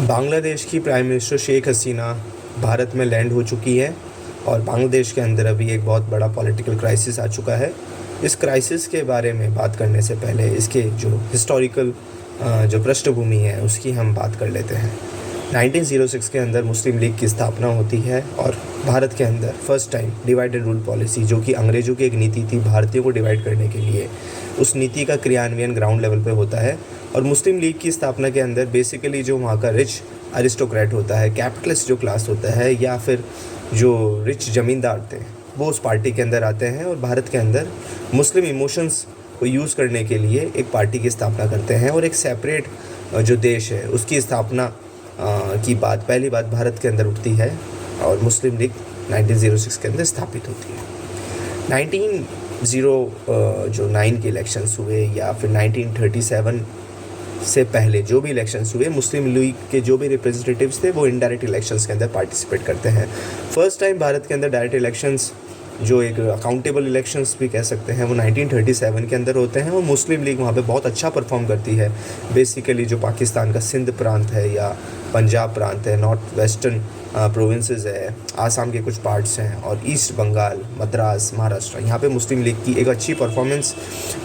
बांग्लादेश की prime minister Sheikh Hasina Bharat में land हो चुकी है और बांग्लादेश के अंदर अभी एक बहुत बड़ा पॉलिटिकल क्राइसिस आ चुका है। इस क्राइसिस के बारे में बात करने से पहले इसके जो हिस्टोरिकल जो पृष्ठभूमि है उसकी हम बात कर लेते हैं। 1906 के अंदर मुस्लिम लीग की स्थापना होती है और भारत के अंदर first time divide and rule policy, जो कि अंग्रेज़ों की एक नीति थी भारतीयों को डिवाइड करने के लिए, उस नीति का क्रियान्वयन ग्राउंड लेवल पे होता है। और मुस्लिम लीग की स्थापना के अंदर बेसिकली जो वहाँ का रिच अरिस्टोक्रेट होता है, कैपिटलिस्ट जो क्लास होता है, या फिर जो रिच ज़मींदार थे, वो उस पार्टी के अंदर आते हैं और भारत के अंदर मुस्लिम इमोशंस को यूज़ करने के लिए एक पार्टी की स्थापना करते हैं और एक सेपरेट जो देश है उसकी स्थापना की पहली बात भारत के अंदर उठती है और मुस्लिम लीग 1906 के अंदर स्थापित होती है। 1909 के इलेक्शंस हुए या फिर 1937 से पहले जो भी इलेक्शंस हुए, मुस्लिम लीग के जो भी रिप्रेजेंटेटिव्स थे वो इनडायरेक्ट इलेक्शंस के अंदर पार्टिसिपेट करते हैं। फर्स्ट टाइम भारत के अंदर डायरेक्ट इलेक्शंस, जो एक अकाउंटेबल इलेक्शंस भी कह सकते हैं, वो 1937 के अंदर होते हैं और मुस्लिम लीग वहाँ पे बहुत अच्छा परफॉर्म करती है। बेसिकली जो पाकिस्तान का सिंध प्रांत है या पंजाब प्रांत है, नॉर्थ वेस्टर्न प्रोविंसेस है, आसाम के कुछ पार्ट्स हैं और ईस्ट बंगाल, मद्रास, महाराष्ट्र, यहाँ पे मुस्लिम लीग की एक अच्छी परफॉर्मेंस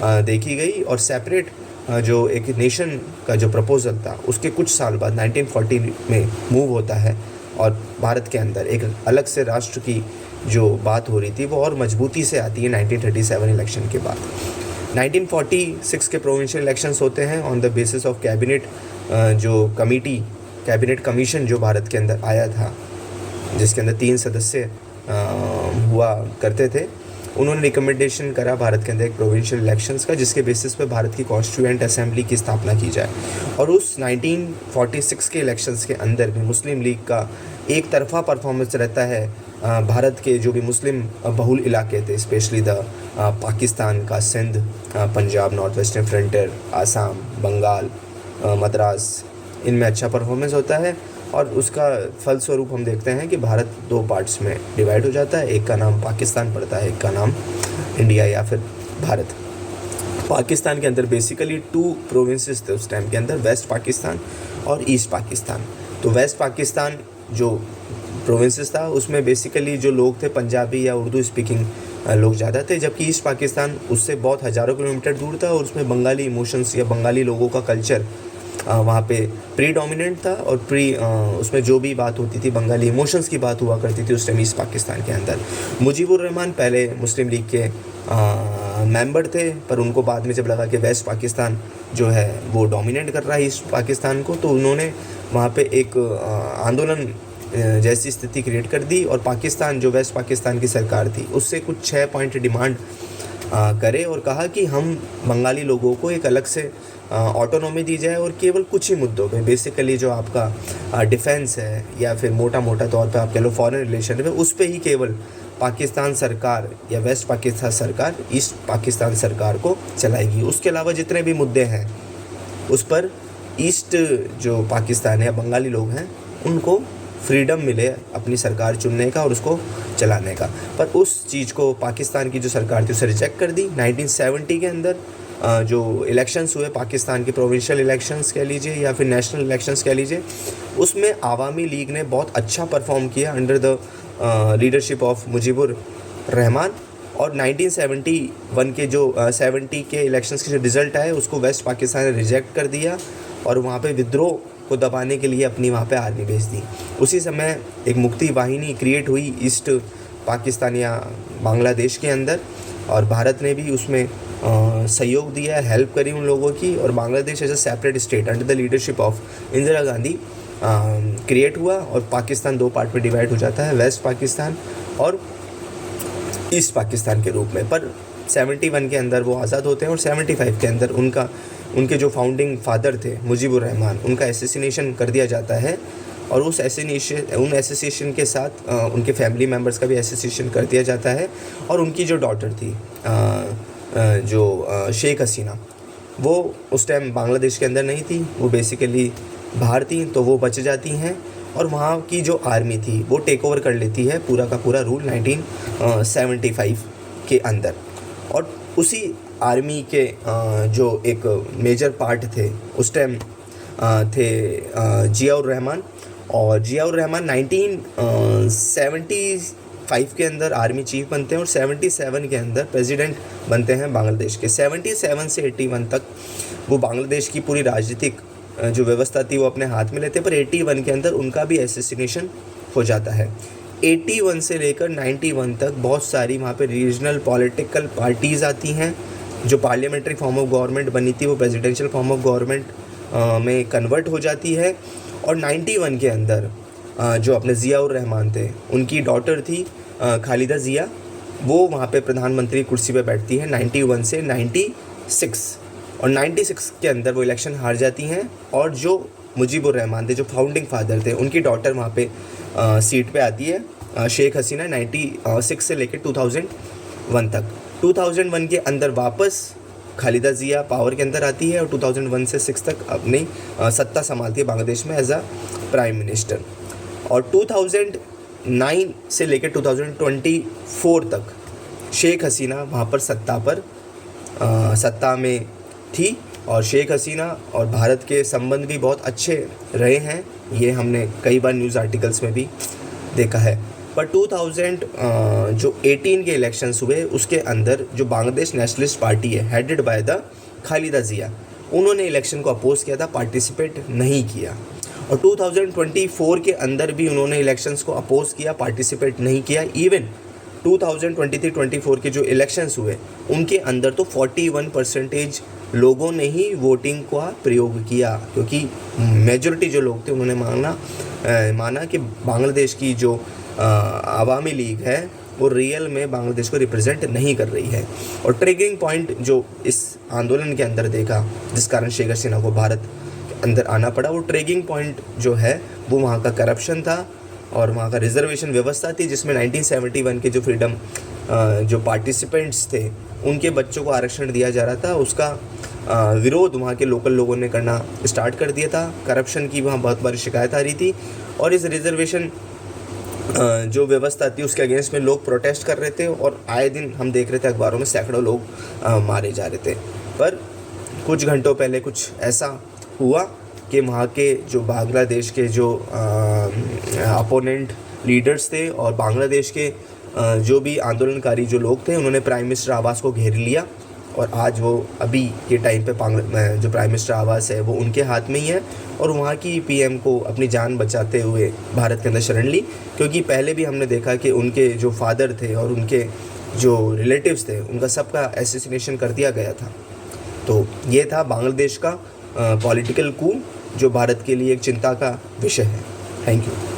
देखी गई। और सेपरेट जो एक नेशन का जो प्रपोज़ल था उसके कुछ साल बाद 1940 में मूव होता है और भारत के अंदर एक अलग से राष्ट्र की जो बात हो रही थी वो और मजबूती से आती है 1937 इलेक्शन के बाद। 1946 के प्रोविंशियल इलेक्शंस होते हैं on the basis of cabinet, जो कैबिनेट कमीशन जो भारत के अंदर आया था, जिसके अंदर 3 सदस्य हुआ करते थे, उन्होंने रिकमेंडेशन करा भारत के अंदर एक प्रोविंशियल इलेक्शंस का, जिसके बेसिस पे भारत की कॉन्स्टिट्यूएंट असेंबली की स्थापना की जाए। और उस 1946 के इलेक्शंस के अंदर भी मुस्लिम लीग का एक तरफा परफॉर्मेंस रहता है। भारत के जो भी मुस्लिम बहुल इलाके थे, स्पेशली पाकिस्तान का Sindh, Punjab, north western frontier, Assam, Bengal, Madras, इनमें अच्छा परफॉर्मेंस होता है और उसका फलस्वरूप हम देखते हैं कि भारत 2 पार्ट्स में डिवाइड हो जाता है। एक का नाम पाकिस्तान पड़ता है, एक का नाम इंडिया या फिर भारत। पाकिस्तान के अंदर बेसिकली 2 प्रोविंसेस थे उस टाइम के अंदर, वेस्ट पाकिस्तान और ईस्ट पाकिस्तान। तो वेस्ट पाकिस्तान जो प्रोविंसेस था उसमें बेसिकली जो लोग थे पंजाबी या उर्दू स्पीकिंग लोग ज़्यादा थे, जबकि ईस्ट पाकिस्तान उससे बहुत हज़ारों किलोमीटर दूर था और उसमें बंगाली इमोशंस या बंगाली लोगों का कल्चर वहाँ पे प्रीडोमिनेंट था और उसमें जो भी बात होती थी बंगाली इमोशंस की बात हुआ करती थी उस टाइम ईस्ट पाकिस्तान के अंदर। मुजीबुर रहमान पहले मुस्लिम लीग के मेंबर थे, पर उनको बाद में जब लगा कि वेस्ट पाकिस्तान जो है वो डोमिनेट कर रहा है ईस्ट पाकिस्तान को, तो उन्होंने वहाँ पे एक आंदोलन जैसी स्थिति क्रिएट कर दी और पाकिस्तान, जो वेस्ट पाकिस्तान की सरकार थी, उससे कुछ 6 पॉइंट डिमांड करे और कहा कि हम बंगाली लोगों को एक अलग से ऑटोनॉमी दी जाए और केवल कुछ ही मुद्दों पे, बेसिकली जो आपका डिफेंस है या फिर मोटा तौर पे आप कह लो फॉरेन रिलेशन है, उस पे ही केवल पाकिस्तान सरकार या वेस्ट पाकिस्तान सरकार ईस्ट पाकिस्तान सरकार को चलाएगी। उसके अलावा जितने भी मुद्दे हैं उस पर ईस्ट जो पाकिस्तान या बंगाली लोग हैं उनको फ्रीडम मिले अपनी सरकार चुनने का और उसको चलाने का। पर उस चीज़ को पाकिस्तान की जो सरकार थी उसे रिजेक्ट कर दी। 1970 के अंदर जो इलेक्शंस हुए पाकिस्तान के, प्रोविंशियल इलेक्शंस कह लीजिए या फिर नेशनल इलेक्शंस कह लीजिए, उसमें आवामी लीग ने बहुत अच्छा परफॉर्म किया under the leadership of Mujibur Rahman. और 1971 के जो 70 के इलेक्शंस के जो रिज़ल्ट आए उसको वेस्ट पाकिस्तान ने रिजेक्ट कर दिया और वहाँ पे विद्रोह को दबाने के लिए अपनी वहाँ पे आर्मी भेज दी। उसी समय एक मुक्ति वाहिनी क्रिएट हुई ईस्ट पाकिस्तान या बांग्लादेश के अंदर और भारत ने भी उसमें सहयोग दिया, हेल्प करी उन लोगों की, और Bangladesh as a separate state under the leadership of Indira Gandhi create हुआ और पाकिस्तान 2 पार्ट में डिवाइड हो जाता है, वेस्ट पाकिस्तान और ईस्ट पाकिस्तान के रूप में। पर 71 के अंदर वो आज़ाद होते हैं और 75 के अंदर उनके जो फाउंडिंग फादर थे मुजीबुर रहमान, उनका एसेसिनेशन कर दिया जाता है और उन एसेसिनेशन के साथ उनके फैमिली मेम्बर्स का भी एसेसिनेशन कर दिया जाता है। और उनकी जो डॉटर थी शेख हसीना, वो उस टाइम बांग्लादेश के अंदर नहीं थी, वो बेसिकली बाहर थी, तो वो बच जाती हैं और वहाँ की जो आर्मी थी वो टेक ओवर कर लेती है पूरा का पूरा रूल 1975 के अंदर। और उसी आर्मी के जो एक मेजर पार्ट थे उस टाइम थे जियाउर रहमान। और जियाउर रहमान 1975 के अंदर आर्मी चीफ बनते हैं और 77 के अंदर प्रेसिडेंट बनते हैं बांग्लादेश के। 77 से 81 तक वो बांग्लादेश की पूरी राजनीतिक जो व्यवस्था थी वो अपने हाथ में लेते, पर 81 के अंदर उनका भी एसेसिनेशन हो जाता है। 81 से लेकर 91 तक बहुत सारी वहाँ पे रीजनल पॉलिटिकल पार्टीज़ आती हैं। जो पार्लियामेंट्री फॉर्म ऑफ गवर्नमेंट बनी थी वो प्रेसिडेंशियल फॉर्म ऑफ गवर्नमेंट में कन्वर्ट हो जाती है। और 91 के अंदर जो अपने ज़ियाउर रहमान थे उनकी डॉटर थी खालिदा ज़िया, वो वहाँ पे प्रधानमंत्री कुर्सी पे बैठती है 91 से 96। और 96 के अंदर वो इलेक्शन हार जाती हैं और जो मुजीबुर रहमान थे जो फाउंडिंग फादर थे उनकी डॉटर वहाँ पे सीट पे आती है शेख हसीना 96 से लेकर 2001 तक। 2001 के अंदर वापस खालिदा ज़िया पावर के अंदर आती है और 2001 से 6 तक अपनी सत्ता संभालती है बांग्लादेश में एज अ प्राइम मिनिस्टर। और 2009 से लेकर 2024 तक शेख हसीना वहाँ पर सत्ता में थी और शेख हसीना और भारत के संबंध भी बहुत अच्छे रहे हैं, ये हमने कई बार न्यूज़ आर्टिकल्स में भी देखा है। पर 2018 के इलेक्शंस हुए उसके अंदर जो बांग्लादेश नेशनलिस्ट पार्टी है headed by the Khaleda Zia, उन्होंने इलेक्शन को अपोज किया था, पार्टिसिपेट नहीं किया। और 2024 के अंदर भी उन्होंने इलेक्शंस को अपोज किया, पार्टिसिपेट नहीं किया। इवन 2023-24 के जो इलेक्शंस हुए उनके अंदर तो 41% लोगों ने ही वोटिंग का प्रयोग किया, क्योंकि मेजॉरिटी जो लोग थे उन्होंने माना कि बांग्लादेश की जो अवामी लीग है वो रियल में बांग्लादेश को रिप्रेजेंट नहीं कर रही है। और ट्रिगरिंग पॉइंट जो इस आंदोलन के अंदर देखा जिस कारण शेख हसीना को भारत के अंदर आना पड़ा, वो ट्रिगरिंग पॉइंट जो है वो वहाँ का करप्शन था और वहाँ का रिजर्वेशन व्यवस्था थी, जिसमें 1971 के जो फ्रीडम जो पार्टिसिपेंट्स थे उनके बच्चों को आरक्षण दिया जा रहा था, उसका विरोध वहाँ के लोकल लोगों ने करना स्टार्ट कर दिया था। करप्शन की वहाँ बहुत बारी शिकायत आ रही थी और इस रिजर्वेशन जो व्यवस्था थी उसके अगेंस्ट में लोग प्रोटेस्ट कर रहे थे और आए दिन हम देख रहे थे अखबारों में सैकड़ों लोग मारे जा रहे थे। पर कुछ घंटों पहले कुछ ऐसा हुआ कि वहाँ के जो बांग्लादेश के जो अपोनेंट लीडर्स थे और बांग्लादेश के जो भी आंदोलनकारी जो लोग थे उन्होंने प्राइम मिनिस्टर आवास को घेर लिया और आज वो अभी के टाइम पे जो प्राइम मिनिस्टर आवास है वो उनके हाथ में ही है और वहाँ की पीएम को अपनी जान बचाते हुए भारत के अंदर शरण ली, क्योंकि पहले भी हमने देखा कि उनके जो फादर थे और उनके जो रिलेटिव्स थे उनका सबका असैसिनेशन कर दिया गया था। तो ये था बांग्लादेश का पॉलिटिकल कू जो भारत के लिए एक चिंता का विषय है। Thank you.